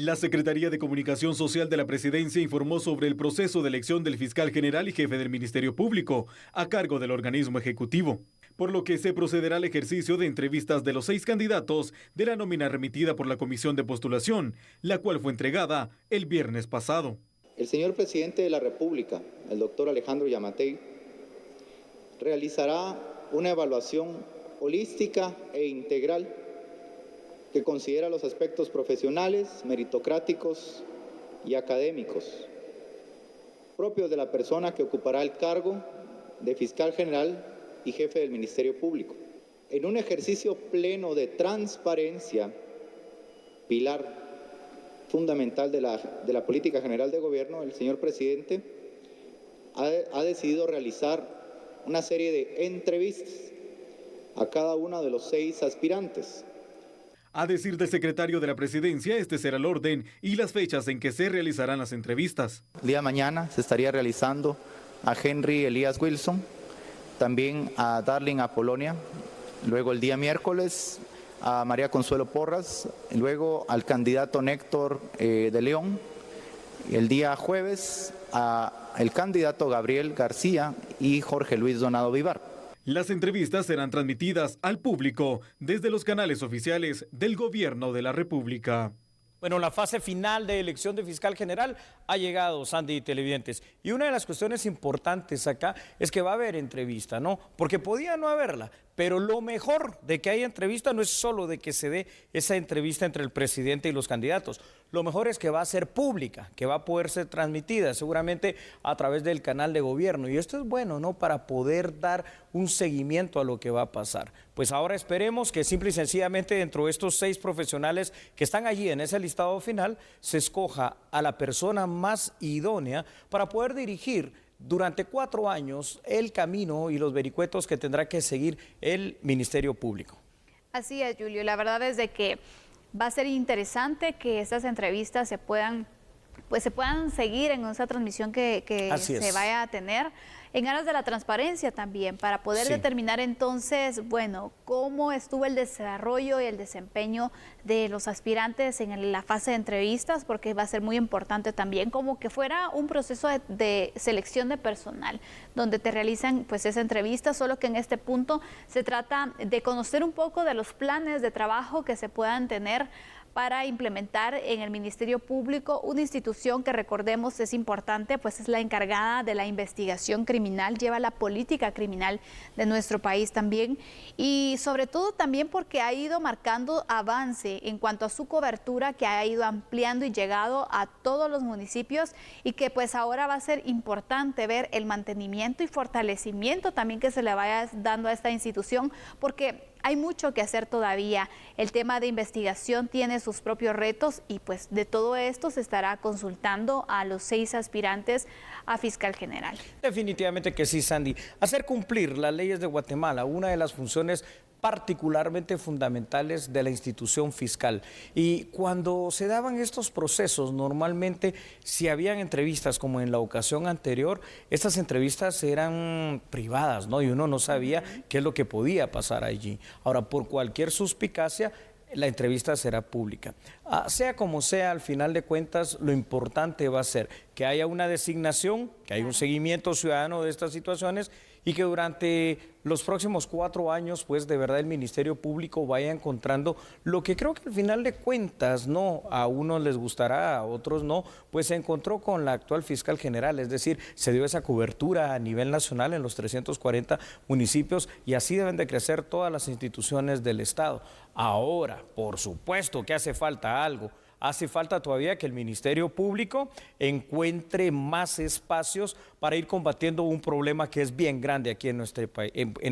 La Secretaría de Comunicación Social de la Presidencia informó sobre el proceso de elección del fiscal general y jefe del Ministerio Público, a cargo del organismo ejecutivo, por lo que se procederá al ejercicio de entrevistas de los 6 candidatos de la nómina remitida por la Comisión de Postulación, la cual fue entregada el viernes pasado. El señor presidente de la República, el doctor Alejandro Yamatei, realizará una evaluación holística e integral que considera los aspectos profesionales, meritocráticos y académicos propios de la persona que ocupará el cargo de fiscal general y jefe del Ministerio Público. En un ejercicio pleno de transparencia, pilar fundamental de la política general de gobierno, el señor presidente ha decidido realizar una serie de entrevistas a cada uno de los 6 aspirantes. A decir del secretario de la Presidencia, este será el orden y las fechas en que se realizarán las entrevistas. El día de mañana se estaría realizando a Henry Elías Wilson, también a Darling Apolonia, luego el día miércoles a María Consuelo Porras, luego al candidato Néctor de León, el día jueves a el candidato Gabriel García y Jorge Luis Donado Vivar. Las entrevistas serán transmitidas al público desde los canales oficiales del Gobierno de la República. Bueno, la fase final de elección de fiscal general ha llegado, Sandy y televidentes. Y una de las cuestiones importantes acá es que va a haber entrevista, ¿no? Porque podía no haberla, pero lo mejor de que haya entrevista no es solo de que se dé esa entrevista entre el presidente y los candidatos. Lo mejor es que va a ser pública, que va a poder ser transmitida seguramente a través del canal de gobierno. Y esto es bueno, ¿no? Para poder dar un seguimiento a lo que va a pasar. Pues ahora esperemos que simple y sencillamente dentro de estos 6 profesionales que están allí en ese listado final, se escoja a la persona más idónea para poder dirigir durante 4 años el camino y los vericuetos que tendrá que seguir el Ministerio Público. Así es, Julio. La verdad es de que va a ser interesante que estas entrevistas se puedan seguir en esa transmisión que se vaya a tener, en aras de la transparencia también, para poder determinar entonces, bueno, cómo estuvo el desarrollo y el desempeño de los aspirantes en la fase de entrevistas, porque va a ser muy importante también, como que fuera un proceso de selección de personal, donde te realizan pues esa entrevista, solo que en este punto se trata de conocer un poco de los planes de trabajo que se puedan tener para implementar en el Ministerio Público, una institución que recordemos es importante, pues es la encargada de la investigación criminal, lleva la política criminal de nuestro país también, y sobre todo también porque ha ido marcando avance en cuanto a su cobertura, que ha ido ampliando y llegado a todos los municipios, y que pues ahora va a ser importante ver el mantenimiento y fortalecimiento también que se le vaya dando a esta institución, porque hay mucho que hacer todavía. El tema de investigación tiene sus propios retos y pues de todo esto se estará consultando a los 6 aspirantes a fiscal general. Definitivamente que sí, Sandy. Hacer cumplir las leyes de Guatemala, una de las funciones particularmente fundamentales de la institución fiscal. Y cuando se daban estos procesos, normalmente si habían entrevistas como en la ocasión anterior, estas entrevistas eran privadas, ¿no? Y uno no sabía qué es lo que podía pasar allí. Ahora, por cualquier suspicacia, la entrevista será pública. Sea como sea, al final de cuentas, lo importante va a ser que haya una designación, que haya un seguimiento ciudadano de estas situaciones y que durante los próximos 4 años, pues de verdad el Ministerio Público vaya encontrando lo que creo que al final de cuentas, no, a unos les gustará, a otros no, pues se encontró con la actual fiscal general, es decir, se dio esa cobertura a nivel nacional en los 340 municipios y así deben de crecer todas las instituciones del Estado. Ahora, por supuesto que hace falta algo. Hace falta todavía que el Ministerio Público encuentre más espacios para ir combatiendo un problema que es bien grande aquí en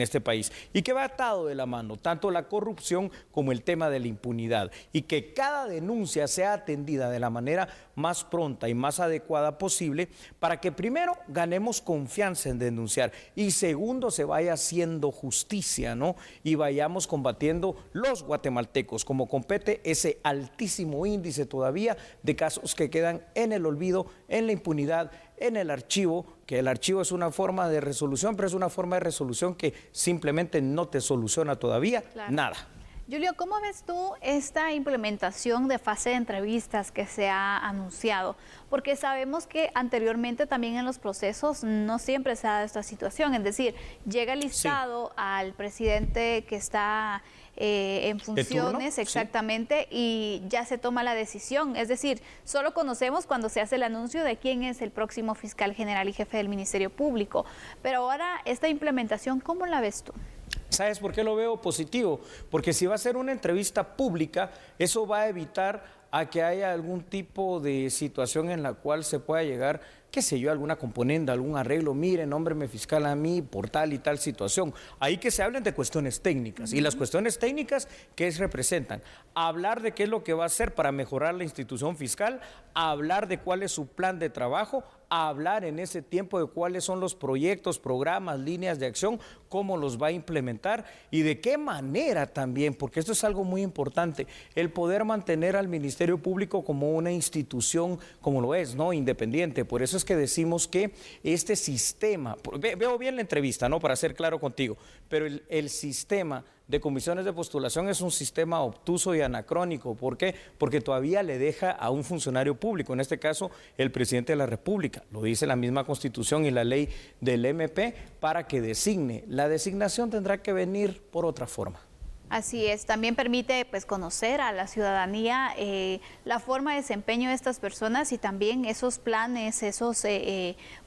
este país y que va atado de la mano, tanto la corrupción como el tema de la impunidad, y que cada denuncia sea atendida de la manera más pronta y más adecuada posible para que primero ganemos confianza en denunciar y segundo se vaya haciendo justicia, ¿no? Y vayamos combatiendo los guatemaltecos como compete ese altísimo índice todavía de casos que quedan en el olvido, en la impunidad, en el archivo, que el archivo es una forma de resolución, pero es una forma de resolución que simplemente no te soluciona todavía nada. Julio, ¿cómo ves tú esta implementación de fase de entrevistas que se ha anunciado? Porque sabemos que anteriormente también en los procesos no siempre se ha dado esta situación, es decir, llega el listado al presidente que está en funciones, exactamente, y ya se toma la decisión. Es decir, solo conocemos cuando se hace el anuncio de quién es el próximo fiscal general y jefe del Ministerio Público. Pero ahora, esta implementación, ¿cómo la ves tú? ¿Sabes por qué lo veo positivo? Porque si va a ser una entrevista pública, eso va a evitar a que haya algún tipo de situación en la cual se pueda llegar, qué sé yo, alguna componenda, algún arreglo, mire, nómbreme fiscal a mí por tal y tal situación. Ahí que se hablen de cuestiones técnicas. Y las cuestiones técnicas, ¿qué representan? Hablar de qué es lo que va a hacer para mejorar la institución fiscal, hablar de cuál es su plan de trabajo, hablar en ese tiempo de cuáles son los proyectos, programas, líneas de acción, cómo los va a implementar y de qué manera también, porque esto es algo muy importante, el poder mantener al Ministerio Público como una institución, como lo es, ¿no? Independiente. Por eso es que decimos que este sistema, veo bien la entrevista, ¿no? Para ser claro contigo, pero el sistema de comisiones de postulación es un sistema obtuso y anacrónico. ¿Por qué? Porque todavía le deja a un funcionario público, en este caso el presidente de la República, lo dice la misma Constitución y la ley del MP, para que designe. La designación tendrá que venir por otra forma. Así es, también permite pues conocer a la ciudadanía la forma de desempeño de estas personas y también esos planes, esos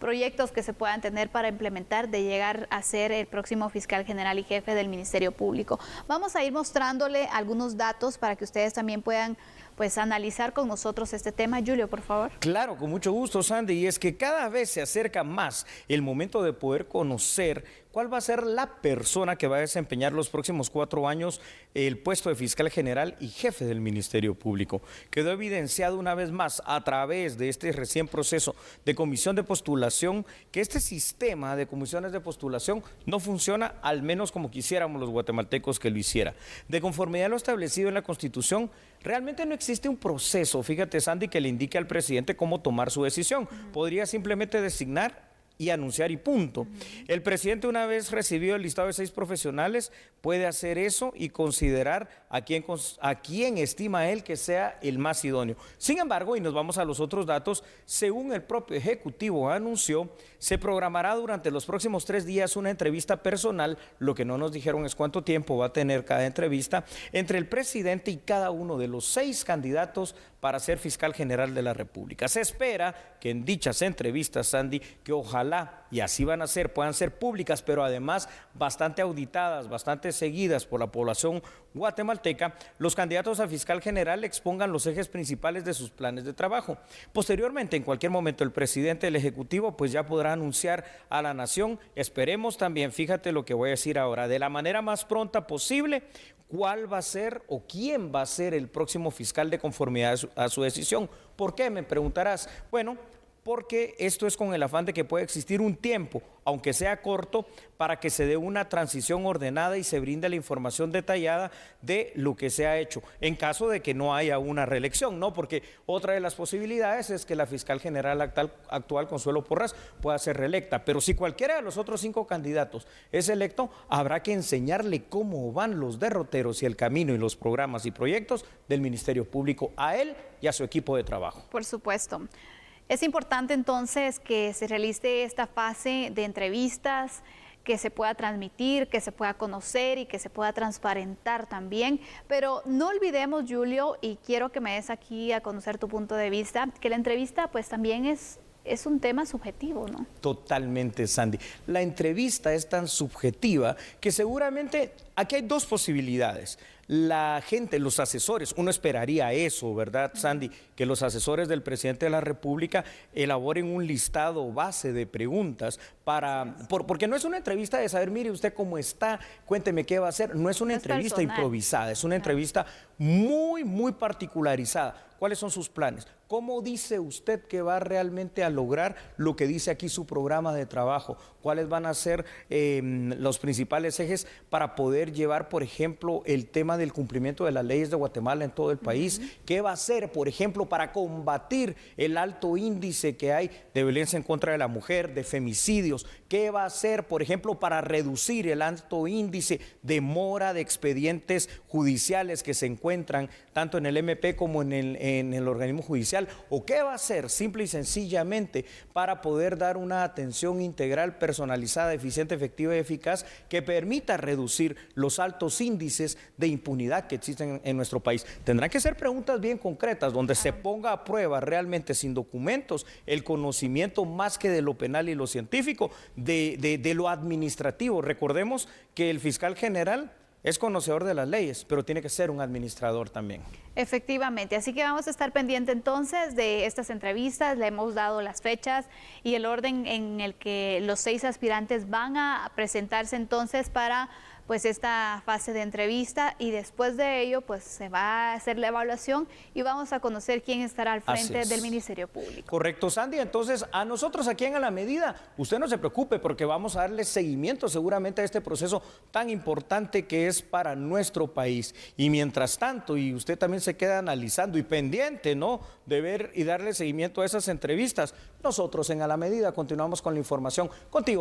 proyectos que se puedan tener para implementar de llegar a ser el próximo fiscal general y jefe del Ministerio Público. Vamos a ir mostrándole algunos datos para que ustedes también puedan pues analizar con nosotros este tema. Julio, por favor. Claro, con mucho gusto, Sandy, y es que cada vez se acerca más el momento de poder conocer cuál va a ser la persona que va a desempeñar los próximos 4 años el puesto de fiscal general y jefe del Ministerio Público. Quedó evidenciado una vez más a través de este recién proceso de comisión de postulación que este sistema de comisiones de postulación no funciona al menos como quisiéramos los guatemaltecos que lo hiciera. De conformidad a lo establecido en la Constitución, realmente no existe un proceso, fíjate, Sandy, que le indique al presidente cómo tomar su decisión. Podría simplemente designar y anunciar y punto. El presidente, una vez recibido el listado de 6 profesionales, puede hacer eso y considerar a quién estima él que sea el más idóneo. Sin embargo, y nos vamos a los otros datos, según el propio Ejecutivo anunció, se programará durante los próximos 3 días una entrevista personal, lo que no nos dijeron es cuánto tiempo va a tener cada entrevista, entre el presidente y cada uno de los 6 candidatos para ser fiscal general de la República. Se espera que en dichas entrevistas, Sandy, que ojalá, y así van a ser, puedan ser públicas, pero además bastante auditadas, bastante seguidas por la población guatemalteca, los candidatos a fiscal general expongan los ejes principales de sus planes de trabajo. Posteriormente, en cualquier momento, el presidente del Ejecutivo pues ya podrá anunciar a la nación, esperemos también, fíjate lo que voy a decir ahora, de la manera más pronta posible, cuál va a ser o quién va a ser el próximo fiscal de conformidad a su decisión. ¿Por qué? Me preguntarás. Bueno, porque esto es con el afán de que pueda existir un tiempo, aunque sea corto, para que se dé una transición ordenada y se brinde la información detallada de lo que se ha hecho, en caso de que no haya una reelección, ¿no? Porque otra de las posibilidades es que la fiscal general actual, Consuelo Porras, pueda ser reelecta, pero si cualquiera de los otros 5 candidatos es electo, habrá que enseñarle cómo van los derroteros y el camino y los programas y proyectos del Ministerio Público a él y a su equipo de trabajo. Por supuesto. Es importante entonces que se realice esta fase de entrevistas, que se pueda transmitir, que se pueda conocer y que se pueda transparentar también. Pero no olvidemos, Julio, y quiero que me des aquí a conocer tu punto de vista, que la entrevista pues también es un tema subjetivo, ¿no? Totalmente, Sandy. La entrevista es tan subjetiva que seguramente aquí hay 2 posibilidades. La gente, los asesores, uno esperaría eso, ¿verdad, Sandy? Que los asesores del presidente de la República elaboren un listado base de preguntas porque no es una entrevista de saber, mire usted cómo está, cuénteme qué va a hacer. No es una entrevista improvisada, es una entrevista muy, muy particularizada. ¿Cuáles son sus planes? ¿Cómo dice usted que va realmente a lograr lo que dice aquí su programa de trabajo? ¿Cuáles van a ser los principales ejes para poder llevar, por ejemplo, el tema del cumplimiento de las leyes de Guatemala en todo el país. ¿Qué va a hacer, por ejemplo, para combatir el alto índice que hay de violencia en contra de la mujer, de femicidios? ¿Qué va a hacer, por ejemplo, para reducir el alto índice de mora de expedientes judiciales que se encuentran tanto en el MP como en el organismo judicial? ¿O qué va a hacer simple y sencillamente para poder dar una atención integral, personalizada, eficiente, efectiva y eficaz que permita reducir los altos índices de impunidad que existen en nuestro país? Tendrán que ser preguntas bien concretas, donde se ponga a prueba realmente sin documentos el conocimiento más que de lo penal y lo científico, de lo administrativo. Recordemos que el fiscal general es conocedor de las leyes, pero tiene que ser un administrador también. Efectivamente, así que vamos a estar pendiente entonces de estas entrevistas. Le hemos dado las fechas y el orden en el que los 6 aspirantes van a presentarse entonces para pues esta fase de entrevista, y después de ello pues se va a hacer la evaluación y vamos a conocer quién estará al frente del Ministerio Público. Correcto, Sandy. Entonces, a nosotros aquí en A la Medida, usted no se preocupe porque vamos a darle seguimiento seguramente a este proceso tan importante que es para nuestro país. Y mientras tanto, y usted también se queda analizando y pendiente, ¿no?, de ver y darle seguimiento a esas entrevistas, nosotros en A la Medida continuamos con la información. Contigo.